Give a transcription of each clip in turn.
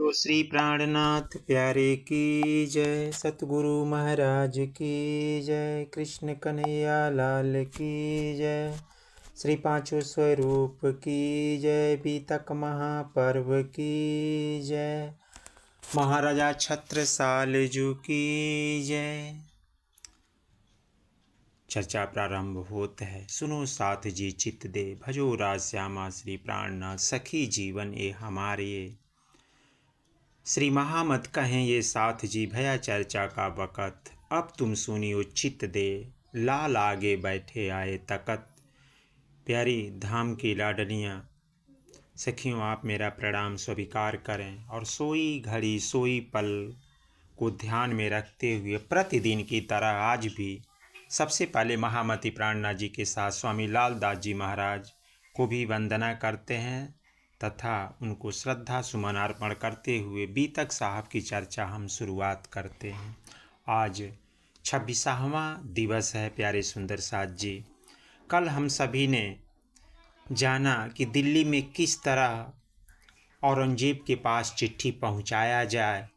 बोलो श्री प्राणनाथ प्यारे की जय, सतगुरु महाराज की जय, कृष्ण कन्हैया लाल की जय, श्री पांचों स्वरूप की जय, बीतक महापर्व की जय, महाराजा छत्रसाल जू की जय। चर्चा प्रारंभ होत है। सुनो साथ जी चित्त दे, भजो राज श्यामा श्री प्राणनाथ, सखी जीवन ए हमारे। श्री महामत कहें ये साथ जी, भया चर्चा का वक़्त, अब तुम सुनियो चित्त दे, लाल आगे बैठे आए तकत। प्यारी धाम की लाडलियाँ सखियों, आप मेरा प्रणाम स्वीकार करें और सोई घड़ी सोई पल को ध्यान में रखते हुए प्रतिदिन की तरह आज भी सबसे पहले महामती प्राणनाथ जी के साथ स्वामी लालदास जी महाराज को भी वंदना करते हैं तथा उनको श्रद्धा सुमन अर्पण करते हुए बीतक साहब की चर्चा हम शुरुआत करते हैं। आज 26वां दिवस है प्यारे सुंदर साथ जी। कल हम सभी ने जाना कि दिल्ली में किस तरह औरंगजेब के पास चिट्ठी पहुंचाया जाए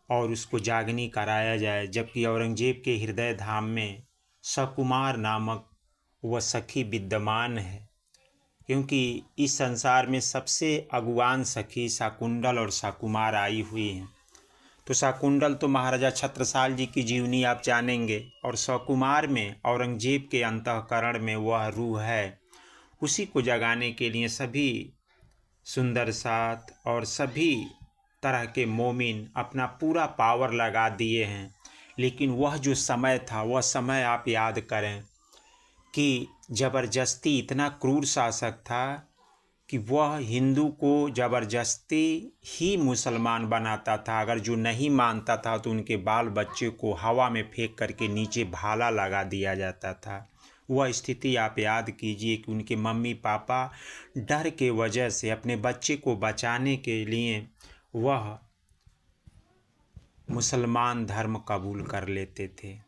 और उसको जागनी कराया जाए, जबकि औरंगजेब के हृदय धाम में सकुमार नामक वह सखी विद्यमान है, क्योंकि इस संसार में सबसे अगुवान सखी शाकुंडल और शाकुमार आई हुई हैं। तो शाकुंडल तो महाराजा छत्रसाल जी की जीवनी आप जानेंगे, और शाकुमार में औरंगजेब के अंतःकरण में वह रूह है। उसी को जगाने के लिए सभी सुंदर साथ और सभी तरह के मोमिन अपना पूरा पावर लगा दिए हैं। लेकिन वह जो समय था, वह समय आप याद करें कि ज़बरदस्ती इतना क्रूर शासक था कि वह हिंदू को ज़बरदस्ती ही मुसलमान बनाता था। अगर जो नहीं मानता था तो उनके बाल बच्चे को हवा में फेंक करके नीचे भाला लगा दिया जाता था। वह स्थिति आप याद कीजिए कि उनके मम्मी पापा डर के वजह से अपने बच्चे को बचाने के लिए वह मुसलमान धर्म कबूल कर लेते थे।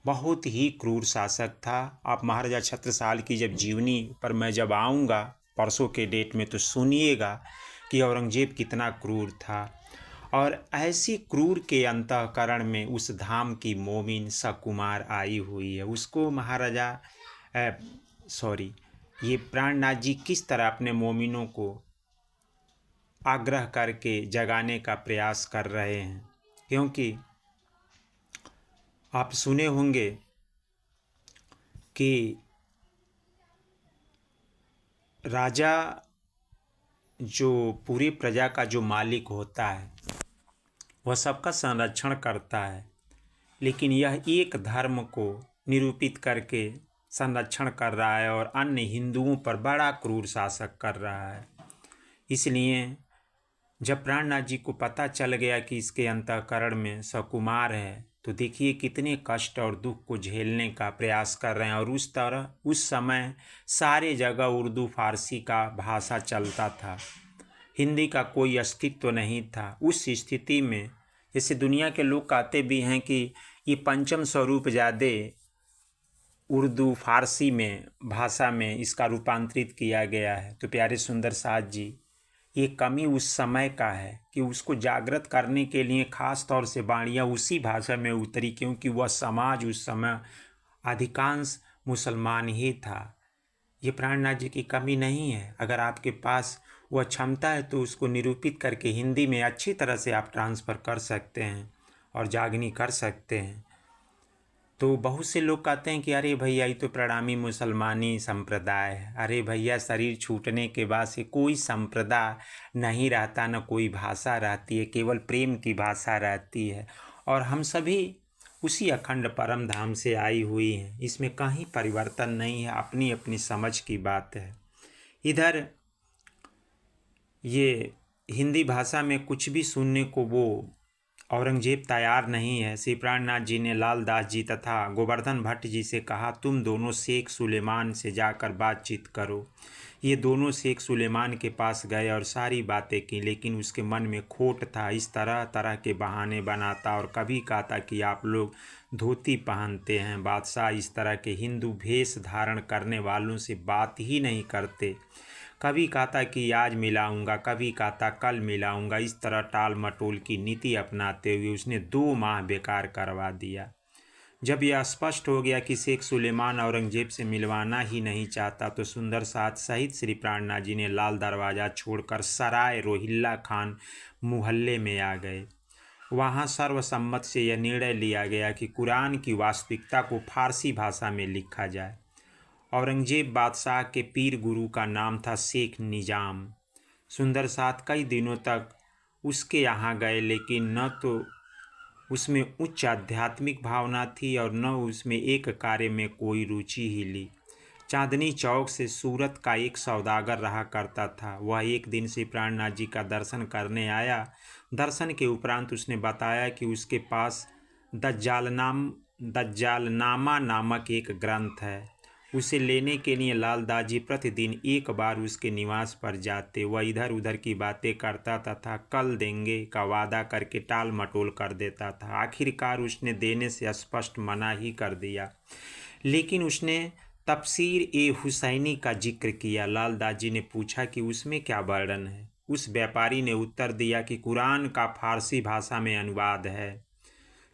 बहुत ही क्रूर शासक था। आप महाराजा छत्रसाल की जब जीवनी पर मैं जब आऊँगा परसों के डेट में, तो सुनिएगा कि औरंगजेब कितना क्रूर था। और ऐसी क्रूर के अंतःकरण में उस धाम की मोमिन सकुमार आई हुई है। उसको महाराजा ये प्राणनाथ जी किस तरह अपने मोमिनों को आग्रह करके जगाने का प्रयास कर रहे हैं, क्योंकि आप सुने होंगे कि राजा जो पूरी प्रजा का जो मालिक होता है वह सबका संरक्षण करता है, लेकिन यह एक धर्म को निरूपित करके संरक्षण कर रहा है और अन्य हिंदुओं पर बड़ा क्रूर शासक कर रहा है। इसलिए जब प्राणनाथ जी को पता चल गया कि इसके अंतःकरण में सकुमार है, तो देखिए कितने कष्ट और दुख को झेलने का प्रयास कर रहे हैं। और उस तरह उस समय सारे जगह उर्दू फारसी का भाषा चलता था, हिंदी का कोई अस्तित्व नहीं था। उस स्थिति में जैसे दुनिया के लोग कहते भी हैं कि ये पंचम स्वरूप ज़्यादा उर्दू फारसी में भाषा में इसका रूपांतरित किया गया है। तो प्यारे सुंदर साथ जी, ये कमी उस समय का है कि उसको जागृत करने के लिए ख़ास तौर से बाणियाँ उसी भाषा में उतरी, क्योंकि वह समाज उस समय अधिकांश मुसलमान ही था। ये प्राणनाथ जी की कमी नहीं है। अगर आपके पास वह क्षमता है तो उसको निरूपित करके हिंदी में अच्छी तरह से आप ट्रांसफ़र कर सकते हैं और जागनी कर सकते हैं। तो बहुत से लोग कहते हैं कि अरे भैया ये तो प्रणामी मुसलमानी संप्रदाय है। अरे भैया, शरीर छूटने के बाद से कोई संप्रदाय नहीं रहता, न कोई भाषा रहती है, केवल प्रेम की भाषा रहती है। और हम सभी उसी अखंड परम धाम से आई हुई हैं, इसमें कहीं परिवर्तन नहीं है, अपनी अपनी समझ की बात है। इधर ये हिंदी भाषा में कुछ भी सुनने को वो औरंगजेब तैयार नहीं है। श्री प्राणनाथ जी ने लालदास जी तथा गोवर्धन भट्ट जी से कहा, तुम दोनों शेख सुलेमान से जाकर बातचीत करो। ये दोनों शेख सुलेमान के पास गए और सारी बातें की, लेकिन उसके मन में खोट था। इस तरह तरह के बहाने बनाता और कभी कहता कि आप लोग धोती पहनते हैं, बादशाह इस तरह के हिंदू भेष धारण करने वालों से बात ही नहीं करते। कभी कहता कि आज मिलाऊंगा, कभी कहता कल मिलाऊंगा। इस तरह टाल मटोल की नीति अपनाते हुए उसने 2 माह बेकार करवा दिया। जब यह स्पष्ट हो गया कि शेख सुलेमान औरंगजेब से मिलवाना ही नहीं चाहता, तो सुंदर साथ सहित श्री प्राणनाथ जी ने लाल दरवाज़ा छोड़कर सराय रोहिल्ला खान मोहल्ले में आ गए। वहाँ सर्वसम्मत से यह निर्णय लिया गया कि कुरान की वास्तविकता को फारसी भाषा में लिखा जाए। औरंगजेब बादशाह के पीर गुरु का नाम था शेख निजाम। सुंदर साथ कई दिनों तक उसके यहाँ गए, लेकिन न तो उसमें उच्च आध्यात्मिक भावना थी और न उसमें एक कार्य में कोई रुचि ही ली। चांदनी चौक से सूरत का एक सौदागर रहा करता था। वह एक दिन श्री प्राणनाथ जी का दर्शन करने आया। दर्शन के उपरांत उसने बताया कि उसके पास दज्जालनामा नामक एक ग्रंथ है। उसे लेने के लिए लालदास जी प्रतिदिन एक बार उसके निवास पर जाते। वह इधर उधर की बातें करता तथा कल देंगे का वादा करके टाल मटोल कर देता था। आखिरकार उसने देने से स्पष्ट मना ही कर दिया, लेकिन उसने तफसीर ए हुसैनी का जिक्र किया। लालदास जी ने पूछा कि उसमें क्या वर्णन है। उस व्यापारी ने उत्तर दिया कि कुरान का फारसी भाषा में अनुवाद है।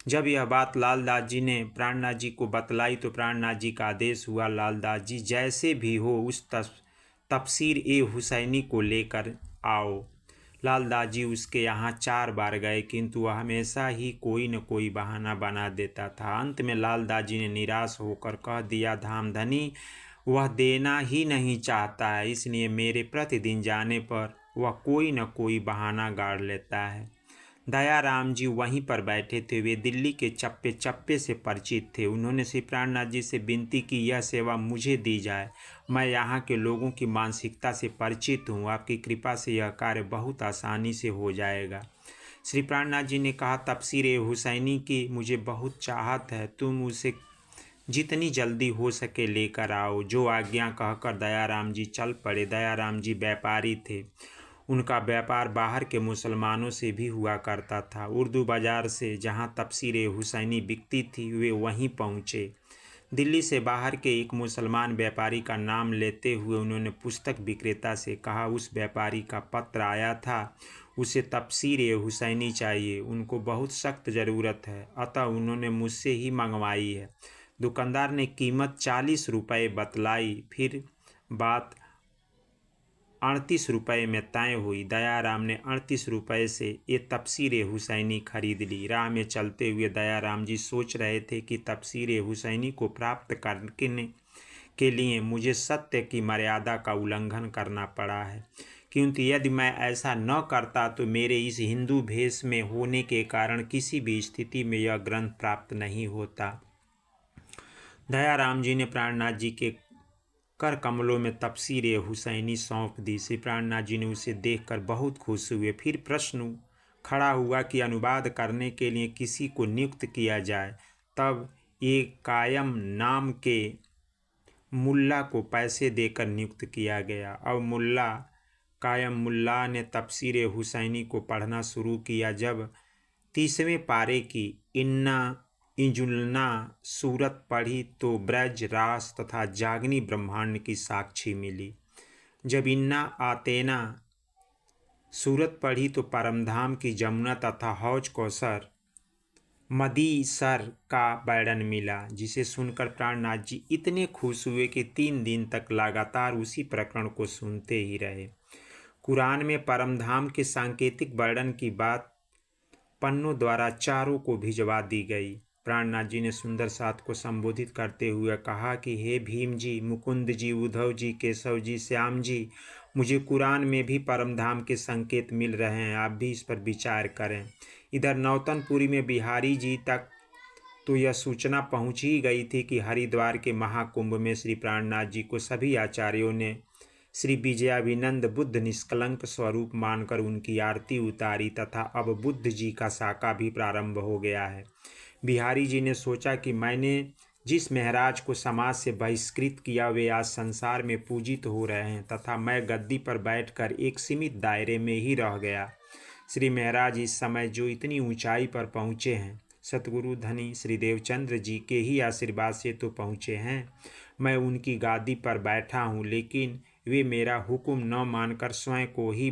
जब यह बात लालदास जी ने प्राणनाथ जी को बतलाई तो प्राणनाथ जी का आदेश हुआ, लालदास जी जैसे भी हो उस तफसीर ए हुसैनी को लेकर आओ। लालदास जी उसके यहाँ 4 बार गए, किंतु वह हमेशा ही कोई न कोई बहाना बना देता था। अंत में लालदास जी ने निराश होकर कह दिया, धामधनी वह देना ही नहीं चाहता है, इसलिए मेरे प्रतिदिन जाने पर वह कोई न कोई बहाना गाड़ लेता है। दयाराम जी वहीं पर बैठे थे। वे दिल्ली के चप्पे चप्पे से परिचित थे। उन्होंने श्री प्राणनाथ जी से विनती की, यह सेवा मुझे दी जाए। मैं यहाँ के लोगों की मानसिकता से परिचित हूँ। आपकी कृपा से यह कार्य बहुत आसानी से हो जाएगा। श्री प्राणनाथ जी ने कहा, तफसीर ए हुसैनी की मुझे बहुत चाहत है। तुम उसे जितनी जल्दी हो सके लेकर आओ। जो आज्ञा कहकर दयाराम जी चल पड़े। दयाराम जी व्यापारी थे। उनका व्यापार बाहर के मुसलमानों से भी हुआ करता था। उर्दू बाज़ार से जहाँ तफसीर हुसैनी बिकती थी वे वहीं पहुँचे। दिल्ली से बाहर के एक मुसलमान व्यापारी का नाम लेते हुए उन्होंने पुस्तक विक्रेता से कहा, उस व्यापारी का पत्र आया था, उसे तफसीर हुसैनी चाहिए, उनको बहुत सख्त ज़रूरत है, अतः उन्होंने मुझसे ही मंगवाई है। दुकानदार ने कीमत 40 रुपये बतलाई। फिर बात 38 रुपये में तय हुई। दयाराम ने 38 रुपये से ये तफसीर हुसैनी खरीद ली। राह में चलते हुए दयाराम जी सोच रहे थे कि तफसीर हुसैनी को प्राप्त करने के लिए मुझे सत्य की मर्यादा का उल्लंघन करना पड़ा है, क्योंकि यदि मैं ऐसा न करता तो मेरे इस हिंदू भेष में होने के कारण किसी भी स्थिति में यह ग्रंथ प्राप्त नहीं होता। दयाराम जी ने प्राणनाथ जी के कर कमलों में तफसीर हुसैनी सौंप दी। श्री प्राणनाथ जी ने उसे देखकर बहुत खुश हुए। फिर प्रश्न खड़ा हुआ कि अनुवाद करने के लिए किसी को नियुक्त किया जाए। तब एक कायम नाम के मुल्ला को पैसे देकर नियुक्त किया गया। अब कायम मुल्ला ने तफसीर हुसैनी को पढ़ना शुरू किया। जब 30वें पारे की इन्ना इंजुलना सूरत पढ़ी तो ब्रज रास तथा जागनी ब्रह्मांड की साक्षी मिली। जब इन्ना आतेना सूरत पढ़ी तो परमधाम की जमुना तथा हौज कौसर मदीसर का वर्णन मिला, जिसे सुनकर प्राणनाथ जी इतने खुश हुए कि 3 दिन तक लगातार उसी प्रकरण को सुनते ही रहे। कुरान में परमधाम के सांकेतिक वर्णन की बात पन्नों द्वारा चारों को भिजवा दी गई। प्राणनाथ जी ने सुंदर साथ को संबोधित करते हुए कहा कि हे भीम जी, मुकुंद जी, उद्धव जी, केशव जी, श्याम जी, मुझे कुरान में भी परमधाम के संकेत मिल रहे हैं, आप भी इस पर विचार करें। इधर नौतनपुरी में बिहारी जी तक तो यह सूचना पहुंच ही गई थी कि हरिद्वार के महाकुंभ में श्री प्राणनाथ जी को सभी आचार्यों ने श्री विजयाभिनंद बुद्ध निष्कलंक स्वरूप मानकर उनकी आरती उतारी तथा अब बुद्ध जी का साका भी प्रारंभ हो गया है। बिहारी जी ने सोचा कि मैंने जिस महाराज को समाज से बहिष्कृत किया वे आज संसार में पूजित हो रहे हैं तथा मैं गद्दी पर बैठकर एक सीमित दायरे में ही रह गया। श्री महाराज इस समय जो इतनी ऊंचाई पर पहुँचे हैं, सतगुरु धनी श्री देवचंद्र जी के ही आशीर्वाद से तो पहुँचे हैं। मैं उनकी गादी पर बैठा हूँ, लेकिन वे मेरा हुक्म न मानकर स्वयं को ही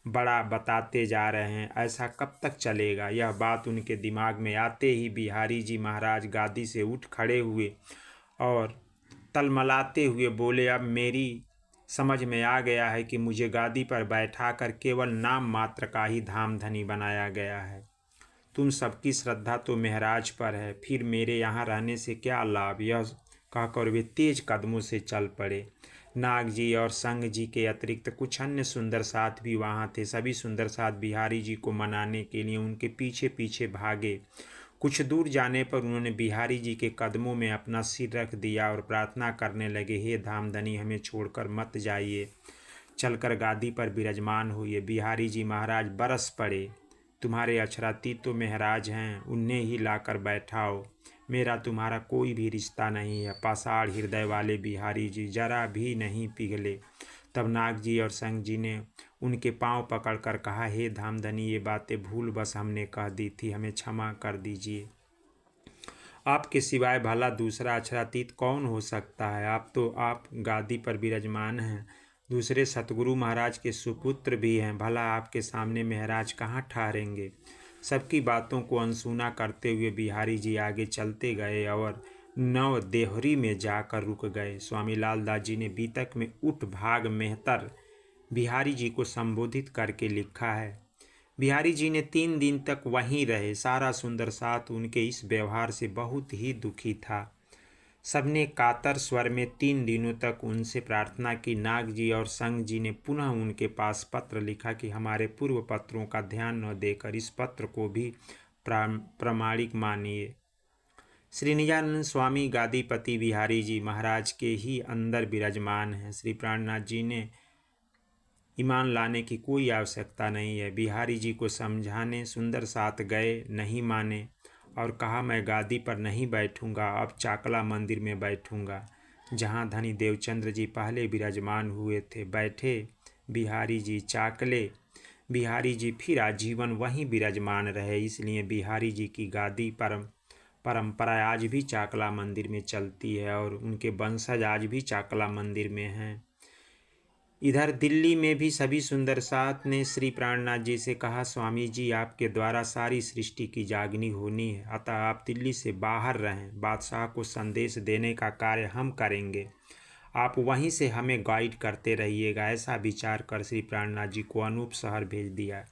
बड़ा बताते जा रहे हैं। ऐसा कब तक चलेगा? यह बात उनके दिमाग में आते ही बिहारी जी महाराज गादी से उठ खड़े हुए और तलमलाते हुए बोले, अब मेरी समझ में आ गया है कि मुझे गादी पर बैठाकर केवल नाम मात्र का ही धामधनी बनाया गया है। तुम सबकी श्रद्धा तो महराज पर है, फिर मेरे यहाँ रहने से क्या लाभ? यह कहकर वे तेज कदमों से चल पड़े। नाग जी और संग जी के अतिरिक्त कुछ अन्य सुंदर साथ भी वहाँ थे। सभी सुंदर साथ बिहारी जी को मनाने के लिए उनके पीछे पीछे भागे। कुछ दूर जाने पर उन्होंने बिहारी जी के कदमों में अपना सिर रख दिया और प्रार्थना करने लगे, हे धामधनी, हमें छोड़कर मत जाइए, चलकर गादी पर विराजमान हुए। बिहारी जी महाराज बरस पड़े, तुम्हारे अक्षरातीत तो महराज हैं, उन्हें ही लाकर बैठाओ, मेरा तुम्हारा कोई भी रिश्ता नहीं है। पाषाण हृदय वाले बिहारी जी जरा भी नहीं पिघले। तब नाग जी और संग जी ने उनके पांव पकड़कर कहा, हे धामधनी, ये बातें भूल बस हमने कह दी थी, हमें क्षमा कर दीजिए। आपके सिवाय भला दूसरा अक्षरातीत कौन हो सकता है? आप गादी पर विराजमान हैं, दूसरे सतगुरु महाराज के सुपुत्र भी हैं, भला आपके सामने महराज कहाँ ठहरेंगे? सबकी बातों को अनसुना करते हुए बिहारी जी आगे चलते गए और नव देहरी में जाकर रुक गए। स्वामी लालदास जी ने बीतक में उठ भाग मेहतर बिहारी जी को संबोधित करके लिखा है। बिहारी जी ने 3 दिन तक वहीं रहे। सारा सुंदर साथ उनके इस व्यवहार से बहुत ही दुखी था। सबने कातर स्वर में 3 दिनों तक उनसे प्रार्थना की। नाग जी और संग जी ने पुनः उनके पास पत्र लिखा कि हमारे पूर्व पत्रों का ध्यान न देकर इस पत्र को भी प्रामाणिक मानिए। श्री निजानंद स्वामी गादीपति बिहारी जी महाराज के ही अंदर विराजमान हैं। श्री प्राणनाथ जी ने ईमान लाने की कोई आवश्यकता नहीं है। बिहारी जी को समझाने सुंदर साथ गए, नहीं माने और कहा, मैं गादी पर नहीं बैठूंगा, अब चाकला मंदिर में बैठूंगा, जहां धनी देवचंद्र जी पहले विराजमान हुए थे। बैठे बिहारी जी चाकले। बिहारी जी फिर आजीवन वहीं विराजमान रहे। इसलिए बिहारी जी की गादी परंपरा आज भी चाकला मंदिर में चलती है और उनके वंशज आज भी चाकला मंदिर में हैं। इधर दिल्ली में भी सभी सुंदर साथ ने श्री प्राणनाथ जी से कहा, स्वामी जी, आपके द्वारा सारी सृष्टि की जागनी होनी है, अतः आप दिल्ली से बाहर रहें। बादशाह को संदेश देने का कार्य हम करेंगे, आप वहीं से हमें गाइड करते रहिएगा। ऐसा विचार कर श्री प्राणनाथ जी को अनूप शहर भेज दिया।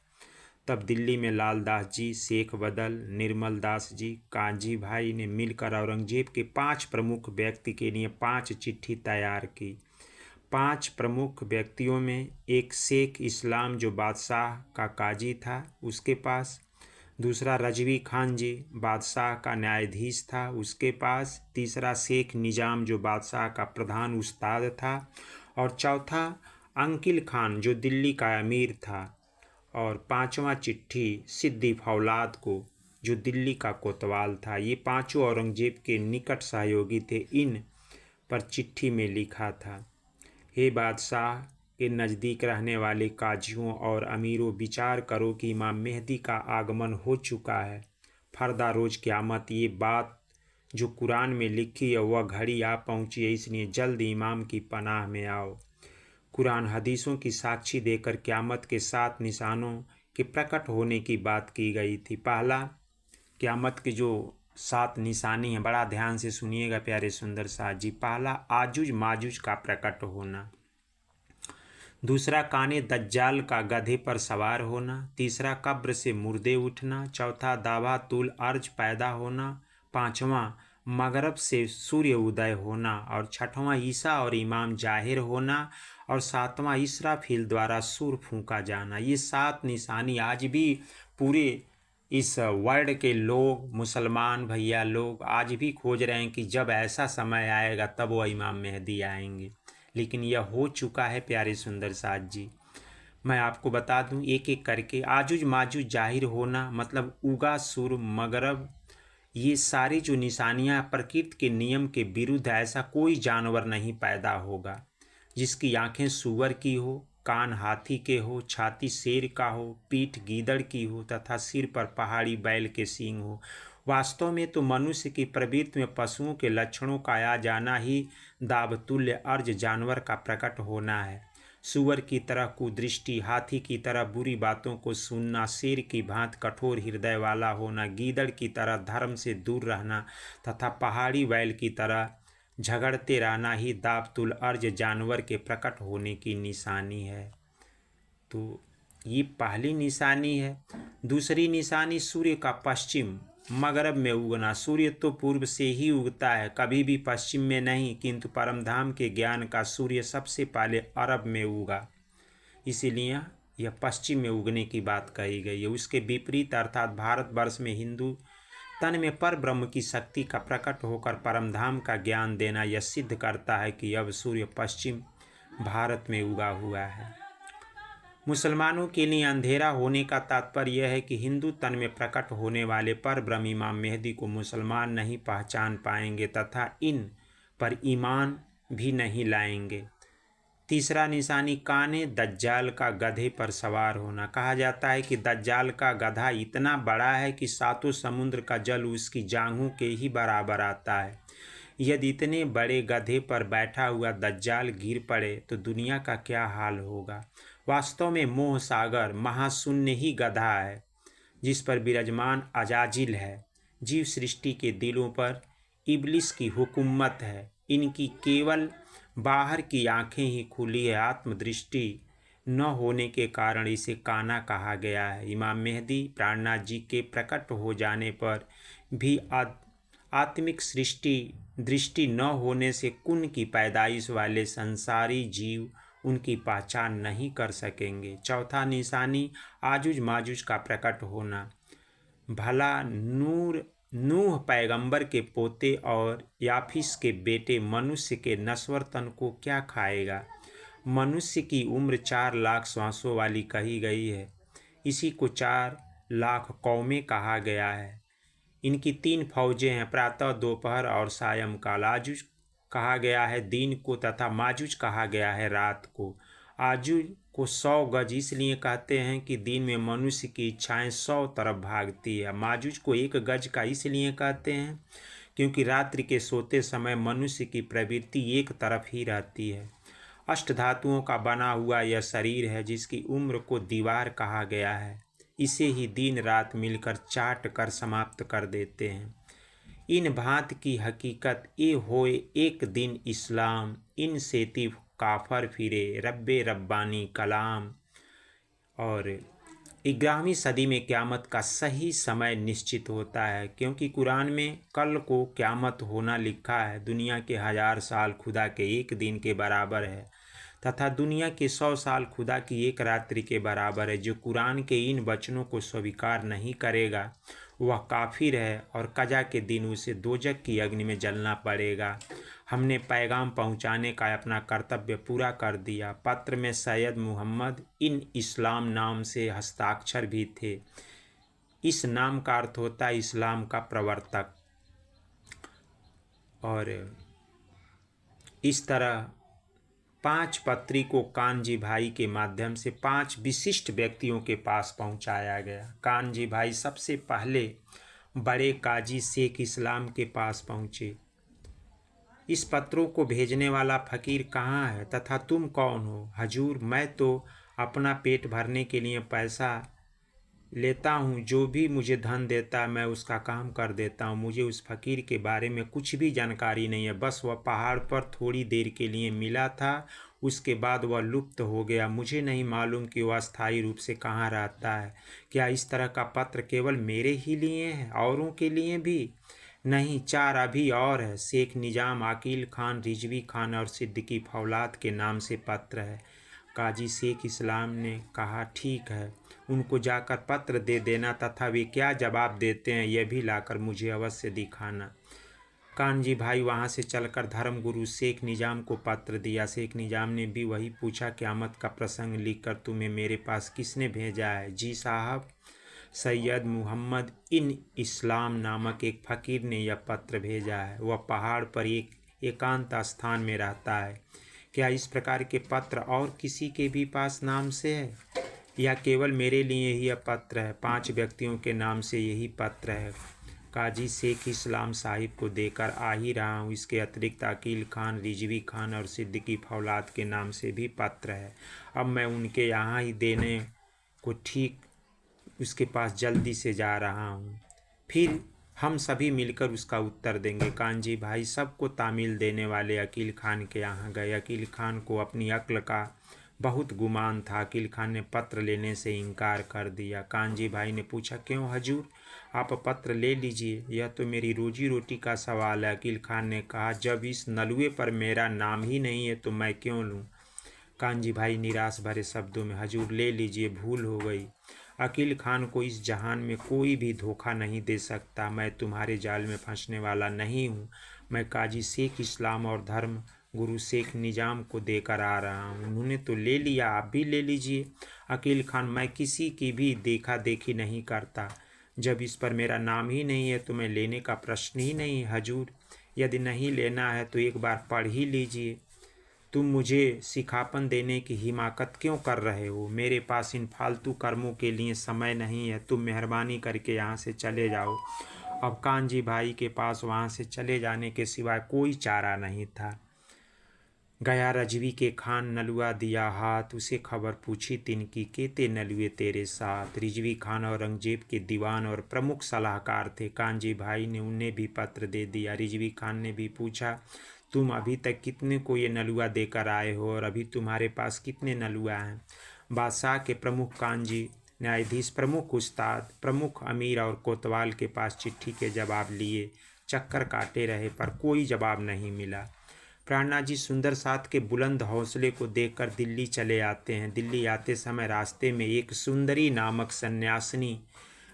तब दिल्ली में लालदास जी, शेख बदल, निर्मल दास जी, काजी भाई ने मिलकर औरंगजेब के 5 प्रमुख व्यक्ति के लिए 5 चिट्ठी तैयार की। 5 प्रमुख व्यक्तियों में एक शेख इस्लाम जो बादशाह का काजी था उसके पास, दूसरा रजवी खान जी बादशाह का न्यायाधीश था उसके पास, तीसरा शेख निजाम जो बादशाह का प्रधान उस्ताद था, और चौथा अंकिल खान जो दिल्ली का अमीर था, और 5वां चिट्ठी सिद्दी फौलाद को जो दिल्ली का कोतवाल था। ये 5 औरंगजेब के निकट सहयोगी थे। इन पर चिट्ठी में लिखा था, हे बादशाह के नज़दीक रहने वाले काजियों और अमीरों, विचार करो कि इमाम मेहदी का आगमन हो चुका है। फरदा रोज़ क़यामत, ये बात जो कुरान में लिखी है वह घड़ी आ पहुँची है, इसलिए जल्द इमाम की पनाह में आओ। कुरान हदीसों की साक्षी देकर क़यामत के 7 निशानों के प्रकट होने की बात की गई थी। पहला, क़यामत के जो 7 निशानी हैं, बड़ा ध्यान से सुनिएगा प्यारे सुंदर साथ जी। पहला, आजुज माजुज का प्रकट होना। दूसरा, काने दज्जाल का गधे पर सवार होना। तीसरा, कब्र से मुर्दे उठना। चौथा, दावा तुल अर्ज पैदा होना। 5वां, मगरब से सूर्य उदय होना। और 6वां, ईसा और इमाम जाहिर होना। और 7वां, इसराफिल द्वारा सूर फूंका जाना। ये 7 निशानी आज भी पूरे इस वर्ल्ड के लोग, मुसलमान भैया लोग आज भी खोज रहे हैं कि जब ऐसा समय आएगा तब वह इमाम मेहदी आएंगे। लेकिन यह हो चुका है प्यारे सुंदर साथ जी। मैं आपको बता दूं एक एक करके। आजुज माजुज जाहिर होना मतलब उगा, सुर, मगरब, ये सारी जो निशानियां प्रकृति के नियम के विरुद्ध, ऐसा कोई जानवर नहीं पैदा होगा जिसकी आंखें सूअर की हो, कान हाथी के हो, छाती शेर का हो, पीठ गीदड़ की हो तथा सिर पर पहाड़ी बैल के सींग हो। वास्तव में तो मनुष्य की प्रवृत्ति में पशुओं के लक्षणों का आ जाना ही दावतुल्य अर्ज जानवर का प्रकट होना है। सूअर की तरह कुदृष्टि, हाथी की तरह बुरी बातों को सुनना, शेर की भांति कठोर हृदय वाला होना, गीदड़ की तरह धर्म से दूर रहना तथा पहाड़ी बैल की तरह झगड़ते रहना ही दावतुल अर्ज जानवर के प्रकट होने की निशानी है। तो ये पहली निशानी है। दूसरी निशानी सूर्य का पश्चिम मगरब में उगना। सूर्य तो पूर्व से ही उगता है, कभी भी पश्चिम में नहीं, किंतु परमधाम के ज्ञान का सूर्य सबसे पहले अरब में उगा, इसीलिए यह पश्चिम में उगने की बात कही गई है। उसके विपरीत अर्थात भारतवर्ष में हिंदू तन में पर ब्रह्म की शक्ति का प्रकट होकर परमधाम का ज्ञान देना यह सिद्ध करता है कि अब सूर्य पश्चिम भारत में उगा हुआ है। मुसलमानों के लिए अंधेरा होने का तात्पर्य यह है कि हिंदू तन में प्रकट होने वाले पर ब्रह्म इमाम मेहदी को मुसलमान नहीं पहचान पाएंगे तथा इन पर ईमान भी नहीं लाएंगे। तीसरा निशानी काने दज्जाल का गधे पर सवार होना। कहा जाता है कि दज्जाल का गधा इतना बड़ा है कि सातों समुद्र का जल उसकी जांघों के ही बराबर आता है। यदि इतने बड़े गधे पर बैठा हुआ दज्जाल गिर पड़े तो दुनिया का क्या हाल होगा। वास्तव में मोह सागर महाशून्य ही गधा है जिस पर विराजमान अजाजिल है। जीव सृष्टि के दिलों पर इब्लिस की हुकूमत है। इनकी केवल बाहर की आंखें ही खुली है, आत्मदृष्टि न होने के कारण इसे काना कहा गया है। इमाम मेहदी प्राणनाथ जी के प्रकट हो जाने पर भी आत्मिक सृष्टि दृष्टि न होने से कुन की पैदाइश वाले संसारी जीव उनकी पहचान नहीं कर सकेंगे। चौथा निशानी आजुज माजुज का प्रकट होना। भला नूह पैगंबर के पोते और याफिस के बेटे मनुष्य के नश्वर तन को क्या खाएगा। मनुष्य की उम्र 4 लाख श्वासों वाली कही गई है, इसी को 4 लाख कौमें कहा गया है। इनकी 3 फौजें हैं, प्रातः दोपहर और सायंकाल। आजुज कहा गया है दिन को तथा माजुज कहा गया है रात को। आजुज को 100 गज इसलिए कहते हैं कि दिन में मनुष्य की इच्छाएं 100 तरफ भागती है। माजुज को 1 गज का इसलिए कहते हैं क्योंकि रात्रि के सोते समय मनुष्य की प्रवृत्ति एक तरफ ही रहती है। अष्टधातुओं का बना हुआ यह शरीर है जिसकी उम्र को दीवार कहा गया है। इसे ही दिन रात मिलकर चाट कर समाप्त कर देते हैं। इन भांत की हकीकत ए होए एक दिन इस्लाम, इन सेती काफर फिरे रब्बे रब्बानी कलाम। और 11वीं सदी में क़यामत का सही समय निश्चित होता है क्योंकि कुरान में कल को क़यामत होना लिखा है। दुनिया के 1000 साल खुदा के एक दिन के बराबर है तथा दुनिया के 100 साल खुदा की एक रात्रि के बराबर है। जो कुरान के इन वचनों को स्वीकार नहीं करेगा वह काफिर है और कजा के दिन उसे दोजक की अग्नि में जलना पड़ेगा। हमने पैगाम पहुंचाने का अपना कर्तव्य पूरा कर दिया। पत्र में सैयद मोहम्मद इन इस्लाम नाम से हस्ताक्षर भी थे। इस नाम का अर्थ होता है इस्लाम का प्रवर्तक। और इस तरह 5 पत्री को कानजी भाई के माध्यम से 5 विशिष्ट व्यक्तियों के पास पहुंचाया गया। कानजी भाई सबसे पहले बड़े काजी शेख इस्लाम के पास पहुँचे। इस पत्रों को भेजने वाला फ़कीर कहाँ है तथा तुम कौन हो? हजूर, मैं तो अपना पेट भरने के लिए पैसा लेता हूँ, जो भी मुझे धन देता है मैं उसका काम कर देता हूँ। मुझे उस फ़कीर के बारे में कुछ भी जानकारी नहीं है, बस वह पहाड़ पर थोड़ी देर के लिए मिला था, उसके बाद वह लुप्त हो गया। मुझे नहीं मालूम कि वह अस्थायी रूप से कहाँ रहता है। क्या इस तरह का पत्र केवल मेरे ही लिए है, औरों के लिए भी नहीं? 4 अभी और है। शेख निज़ाम, आकिल खान, रिजवी खान और सिद्दीकी फौलाद के नाम से पत्र है। काजी शेख इस्लाम ने कहा, ठीक है, उनको जाकर पत्र दे देना तथा वे क्या जवाब देते हैं यह भी लाकर मुझे अवश्य दिखाना। कानजी भाई वहाँ से चलकर धर्मगुरु शेख निज़ाम को पत्र दिया। शेख निज़ाम ने भी वही पूछा, क़यामत का प्रसंग लिखकर तुम्हें मेरे पास किसने भेजा है? जी साहब, सैयद मोहम्मद इन इस्लाम नामक एक फ़कीर ने यह पत्र भेजा है। वह पहाड़ पर एक एकांत स्थान में रहता है। क्या इस प्रकार के पत्र और किसी के भी पास नाम से है या केवल मेरे लिए ही यह पत्र है? 5 व्यक्तियों के नाम से यही पत्र है। काजी शेख इस्लाम साहिब को देकर आ ही रहा हूँ। इसके अतिरिक्त अकील खान, रिजवी खान और सिद्दीकी फौलाद के नाम से भी पत्र है। अब मैं उनके यहाँ ही देने को ठीक उसके पास जल्दी से जा रहा हूँ, फिर हम सभी मिलकर उसका उत्तर देंगे। कांजी भाई सबको तामील देने वाले अकील खान के यहाँ गए। अकील खान को अपनी अक्ल का बहुत गुमान था। अकील खान ने पत्र लेने से इनकार कर दिया। कांजी भाई ने पूछा, क्यों हजूर, आप पत्र ले लीजिए, यह तो मेरी रोजी रोटी का सवाल है। अकील खान ने कहा, जब इस नलुए पर मेरा नाम ही नहीं है तो मैं क्यों लूँ। कांजी भाई निराश भरे शब्दों में, हजूर ले लीजिए, भूल हो गई। अकील खान को इस जहान में कोई भी धोखा नहीं दे सकता। मैं तुम्हारे जाल में फंसने वाला नहीं हूँ। मैं काजी शेख इस्लाम और धर्म गुरु शेख निजाम को देकर आ रहा हूँ। उन्होंने तो ले लिया, आप भी ले लीजिए। अकील खान, मैं किसी की भी देखा देखी नहीं करता। जब इस पर मेरा नाम ही नहीं है तो मैं लेने का प्रश्न ही नहीं है हजूर। यदि नहीं लेना है तो एक बार पढ़ ही लीजिए। तुम मुझे सिखापन देने की हिमाकत क्यों कर रहे हो? मेरे पास इन फालतू कर्मों के लिए समय नहीं है। तुम मेहरबानी करके यहाँ से चले जाओ। अब कांजी भाई के पास वहाँ से चले जाने के सिवाय कोई चारा नहीं था। गया रजवी के खान, नलुआ दिया हाथ, उसे खबर पूछी तिनकी, केते नलुए तेरे साथ। रिजवी खान औरंगजेब के दीवान और प्रमुख सलाहकार थे। कांजी भाई ने उन्हें भी पत्र दे दिया। रिजवी खान ने भी पूछा, तुम अभी तक कितने को ये नलुआ देकर आए हो और अभी तुम्हारे पास कितने नलुआ हैं? बादशाह के प्रमुख कांजी, न्यायाधीश, प्रमुख उस्ताद, प्रमुख अमीर और कोतवाल के पास चिट्ठी के जवाब लिए चक्कर काटे रहे पर कोई जवाब नहीं मिला। प्राणनाथ जी सुंदर साथ के बुलंद हौसले को देखकर दिल्ली चले आते हैं। दिल्ली आते समय रास्ते में एक सुंदरी नामक सन्यासिनी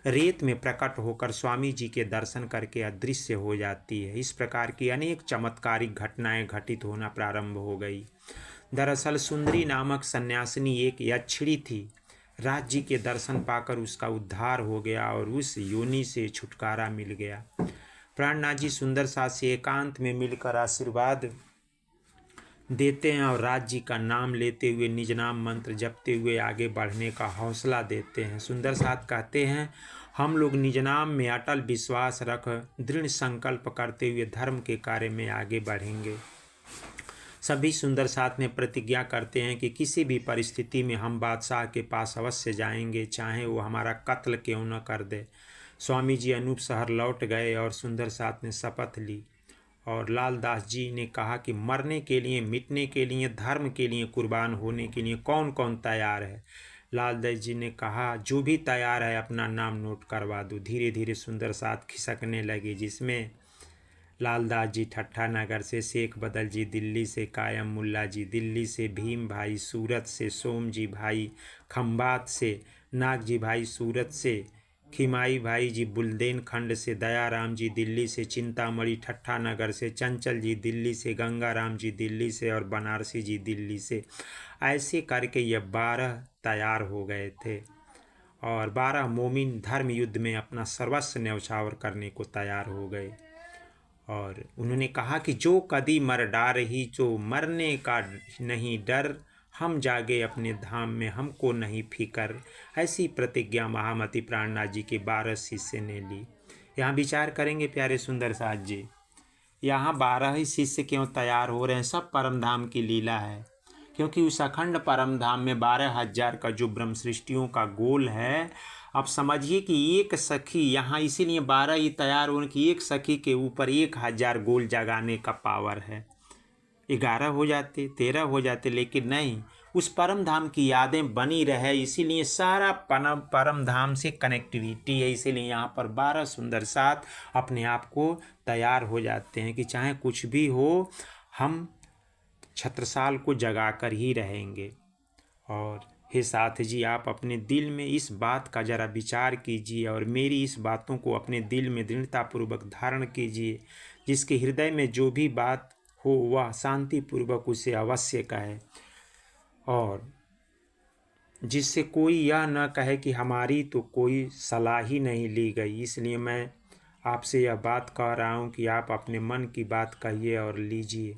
रेत में प्रकट होकर स्वामी जी के दर्शन करके अदृश्य हो जाती है। इस प्रकार की अनेक चमत्कारिक घटनाएं घटित होना प्रारंभ हो गई। दरअसल सुंदरी नामक सन्यासिनी एक यक्षिणी थी। राज जी के दर्शन पाकर उसका उद्धार हो गया और उस योनि से छुटकारा मिल गया। प्राणनाथ जी सुंदर साथ से एकांत में मिलकर आशीर्वाद देते हैं और राज जी का नाम लेते हुए निज नाम मंत्र जपते हुए आगे बढ़ने का हौसला देते हैं। सुंदर साथ कहते हैं, हम लोग निज नाम में अटल विश्वास रख दृढ़ संकल्प करते हुए धर्म के कार्य में आगे बढ़ेंगे। सभी सुंदर साथ में प्रतिज्ञा करते हैं कि किसी भी परिस्थिति में हम बादशाह के पास अवश्य जाएंगे, चाहे वो हमारा कत्ल क्यों न कर दे। स्वामी जी अनूप शहर लौट गए और सुंदर साथ ने शपथ ली और लालदास जी ने कहा कि मरने के लिए, मिटने के लिए, धर्म के लिए कुर्बान होने के लिए कौन कौन तैयार है? लालदास जी ने कहा, जो भी तैयार है अपना नाम नोट करवा दो। धीरे धीरे सुंदर साथ खिसकने लगी, जिसमें लालदास जी ठट्ठा नगर से, शेख बदल जी दिल्ली से, कायम मुल्ला जी दिल्ली से, भीम भाई सूरत से, सोम जी भाई खम्बात से, नाग जी भाई सूरत से, खिमाई भाई जी बुलदेन खंड से, दयाराम जी दिल्ली से, चिंतामणि ठट्ठा नगर से, चंचल जी दिल्ली से, गंगाराम जी दिल्ली से और बनारसी जी दिल्ली से। ऐसे करके ये 12 तैयार हो गए थे और 12 मोमिन धर्म युद्ध में अपना सर्वस्व न्यौछावर करने को तैयार हो गए। और उन्होंने कहा कि जो कदी मर डार ही, जो मरने का नहीं डर, हम जागे अपने धाम में, हमको नहीं फिकर। ऐसी प्रतिज्ञा महामती प्राणनाथ जी के 12 शिष्य ने ली। यहाँ विचार करेंगे प्यारे सुंदर साथ जी, यहाँ 12 ही शिष्य क्यों तैयार हो रहे हैं? सब परम धाम की लीला है, क्योंकि उस अखंड परम धाम में 12,000 का जो ब्रह्म सृष्टियों का गोल है, अब समझिए कि एक सखी यहाँ, इसीलिए 12 ही तैयार होने की, एक सखी के ऊपर 1000 गोल जगाने का पावर है। 11 हो जाते, 13 हो जाते, लेकिन नहीं, उस परम धाम की यादें बनी रहे, इसीलिए सारा परम धाम से कनेक्टिविटी है। इसीलिए यहाँ पर 12 सुंदर साथ अपने आप को तैयार हो जाते हैं कि चाहे कुछ भी हो, हम छत्रसाल को जगा कर ही रहेंगे। और हे साथ जी, आप अपने दिल में इस बात का जरा विचार कीजिए और मेरी इस बातों को अपने दिल में दृढ़तापूर्वक धारण कीजिए। जिसके हृदय में जो भी बात हो वह शांतिपूर्वक उसे अवश्य कहे, और जिससे कोई यह न कहे कि हमारी तो कोई सलाह ही नहीं ली गई। इसलिए मैं आपसे यह बात कह रहा हूँ कि आप अपने मन की बात कहिए और लीजिए।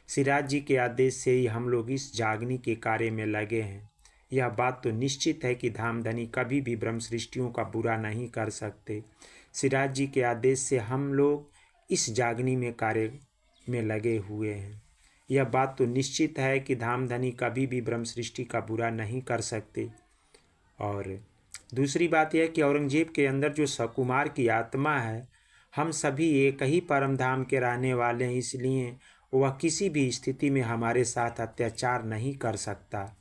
सिराज जी के आदेश से ही हम लोग इस जागनी के कार्य में लगे हैं। यह बात तो निश्चित है कि धामधनी कभी भी ब्रह्म सृष्टियों का बुरा नहीं कर सकते। सिराज जी के आदेश से हम लोग इस जागनी में कार्य में लगे हुए हैं। यह बात तो निश्चित है कि धामधनी कभी भी ब्रह्म सृष्टि का बुरा नहीं कर सकते। और दूसरी बात यह कि औरंगजेब के अंदर जो सकुमार की आत्मा है, हम सभी एक ही परम धाम के रहने वाले हैं, इसलिए वह किसी भी स्थिति में हमारे साथ अत्याचार नहीं कर सकता।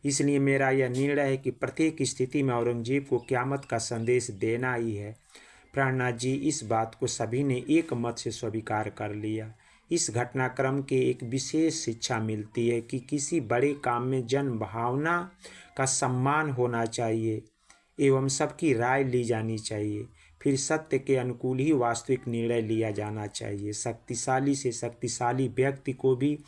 इसलिए मेरा यह निर्णय है कि प्रत्येक स्थिति में औरंगजेब को क़यामत का संदेश देना ही है। प्राणनाथ जी, इस बात को सभी ने एक मत से स्वीकार कर लिया। इस घटनाक्रम के एक विशेष शिक्षा मिलती है कि किसी बड़े काम में जन भावना का सम्मान होना चाहिए एवं सबकी राय ली जानी चाहिए, फिर सत्य के अनुकूल ही वास्तविक निर्णय लिया जाना चाहिए। शक्तिशाली से शक्तिशाली व्यक्ति को भी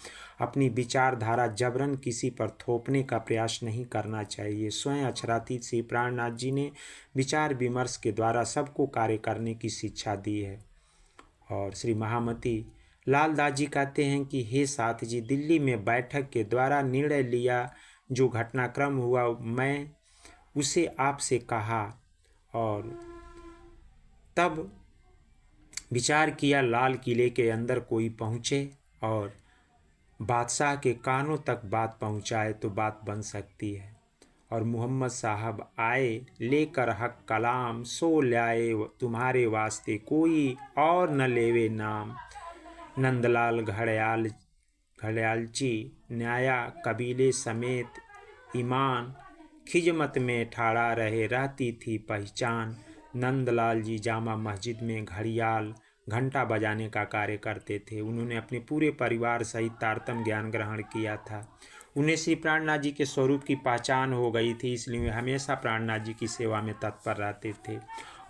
अपनी विचारधारा जबरन किसी पर थोपने का प्रयास नहीं करना चाहिए। स्वयं अक्षरातीत श्री प्राणनाथ जी ने विचार विमर्श के द्वारा सबको कार्य करने की शिक्षा दी है। और श्री महामती लालदास जी कहते हैं कि हे साथ जी, दिल्ली में बैठक के द्वारा निर्णय लिया जो घटनाक्रम हुआ, मैं उसे आपसे कहा और तब विचार किया लाल किले के अंदर कोई पहुँचे और बादशाह के कानों तक बात पहुँचाए तो बात बन सकती है। और मोहम्मद साहब आए लेकर हक कलाम, सो लाए तुम्हारे वास्ते कोई और न लेवे नाम। नंदलाल घड़यालची न्याया कबीले समेत ईमान, खिजमत में ठाड़ा रहे रहती थी पहचान। नंदलाल जी जामा मस्जिद में घड़ियाल घंटा बजाने का कार्य करते थे। उन्होंने अपने पूरे परिवार सहित तारतम ज्ञान ग्रहण किया था। उन्हें श्री प्राणनाथ जी के स्वरूप की पहचान हो गई थी, इसलिए वे हमेशा प्राणनाथ जी की सेवा में तत्पर रहते थे।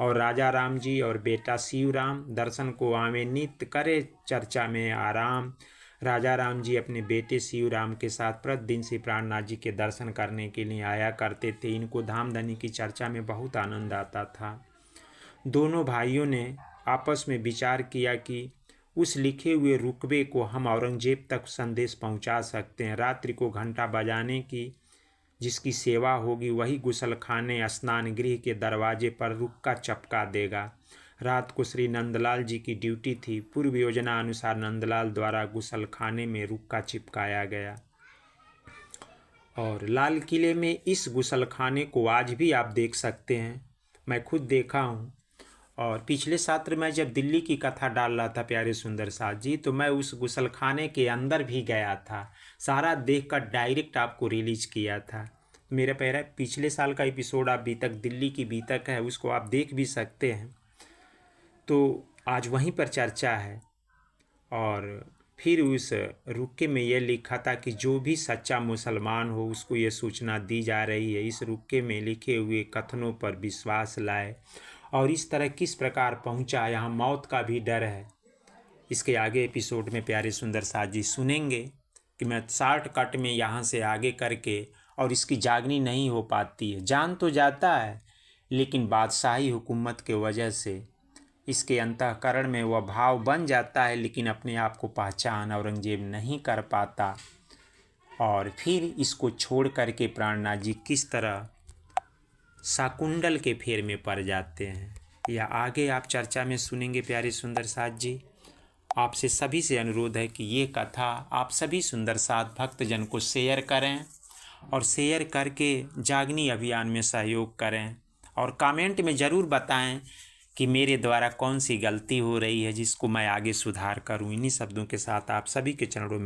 और राजा राम जी और बेटा शिवराम दर्शन को आवे नित्य करे चर्चा में आराम। राजा राम जी अपने बेटे शिवराम के साथ प्रतिदिन श्री प्राणनाथ जी के दर्शन करने के लिए आया करते थे। इनको धामधनी की चर्चा में बहुत आनंद आता था। दोनों भाइयों ने आपस में विचार किया कि उस लिखे हुए रुकबे को हम औरंगजेब तक संदेश पहुंचा सकते हैं। रात्रि को घंटा बजाने की जिसकी सेवा होगी वही गुसलखाने स्नान गृह के दरवाजे पर रुक्का चपका देगा। रात को श्री नंदलाल जी की ड्यूटी थी। पूर्व योजना अनुसार नंदलाल द्वारा गुसलखाने में रुक्का चिपकाया गया और लाल किले में इस गुसलखाने को आज भी आप देख सकते हैं। मैं खुद देखा हूँ। और पिछले सत्र में जब दिल्ली की कथा डाल रहा था प्यारे सुंदर साथ जी, तो मैं उस गुसलखाने के अंदर भी गया था। सारा देखकर डायरेक्ट आपको रिलीज किया था। मेरा पिछले साल का एपिसोड आप बीतक दिल्ली की बीतक है, उसको आप देख भी सकते हैं। तो आज वहीं पर चर्चा है। और फिर उस रुक्के में यह लिखा था कि जो भी सच्चा मुसलमान हो उसको ये सूचना दी जा रही है, इस रुक्के में लिखे हुए कथनों पर विश्वास लाए। और इस तरह किस प्रकार पहुंचा, यहाँ मौत का भी डर है। इसके आगे एपिसोड में प्यारे सुंदर साथ जी सुनेंगे कि मैं शॉर्टकट में यहाँ से आगे करके, और इसकी जागनी नहीं हो पाती है, जान तो जाता है लेकिन बादशाही हुकूमत के वजह से इसके अंतःकरण में वह भाव बन जाता है, लेकिन अपने आप को पहचान औरंगजेब नहीं कर पाता। और फिर इसको छोड़ करके प्राणनाथ जी किस तरह शाकुंडल के फेर में पड़ जाते हैं, या आगे आप चर्चा में सुनेंगे प्यारे सुंदर साथ जी। आपसे सभी से अनुरोध है कि ये कथा आप सभी सुंदर साथ भक्तजन को शेयर करें और शेयर करके जागनी अभियान में सहयोग करें। और कमेंट में ज़रूर बताएं कि मेरे द्वारा कौन सी गलती हो रही है जिसको मैं आगे सुधार करूं। इन्हीं शब्दों के साथ आप सभी के चरणों में